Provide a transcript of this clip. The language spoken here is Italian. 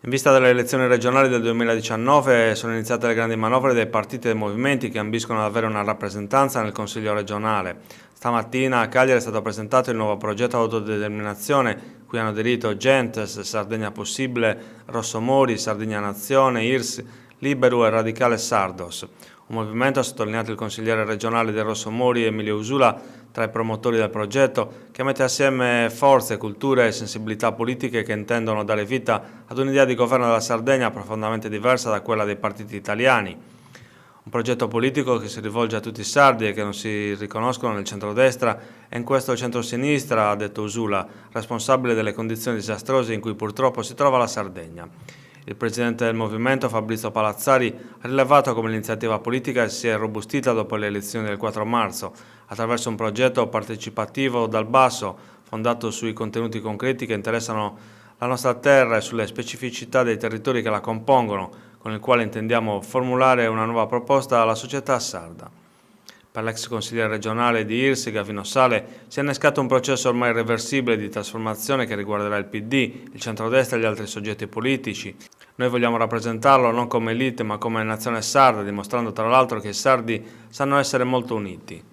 In vista delle elezioni regionali del 2019 sono iniziate le grandi manovre dei partiti e dei movimenti che ambiscono ad avere una rappresentanza nel Consiglio regionale. Stamattina a Cagliari è stato presentato il nuovo progetto autodeterminazione cui hanno aderito Gentes, Sardegna Possibile, Rosso Mori, Sardegna Nazione, IRS, Liberu e Radicale Sardos. Un movimento, ha sottolineato il consigliere regionale del Rosso Mori Emilio Usula, tra i promotori del progetto, che mette assieme forze, culture e sensibilità politiche che intendono dare vita ad un'idea di governo della Sardegna profondamente diversa da quella dei partiti italiani. Un progetto politico che si rivolge a tutti i sardi e che non si riconoscono nel centrodestra e in questo centrosinistra, ha detto Usula, responsabile delle condizioni disastrose in cui purtroppo si trova la Sardegna. Il presidente del movimento, Fabrizio Palazzari, ha rilevato come l'iniziativa politica si è robustita dopo le elezioni del 4 marzo, attraverso un progetto partecipativo dal basso, fondato sui contenuti concreti che interessano la nostra terra e sulle specificità dei territori che la compongono, con il quale intendiamo formulare una nuova proposta alla società sarda. Per l'ex consigliere regionale di IRS, Gavino Sale, si è innescato un processo ormai irreversibile di trasformazione che riguarderà il PD, il centrodestra e gli altri soggetti politici. Noi vogliamo rappresentarlo non come elite ma come nazione sarda, dimostrando tra l'altro che i sardi sanno essere molto uniti.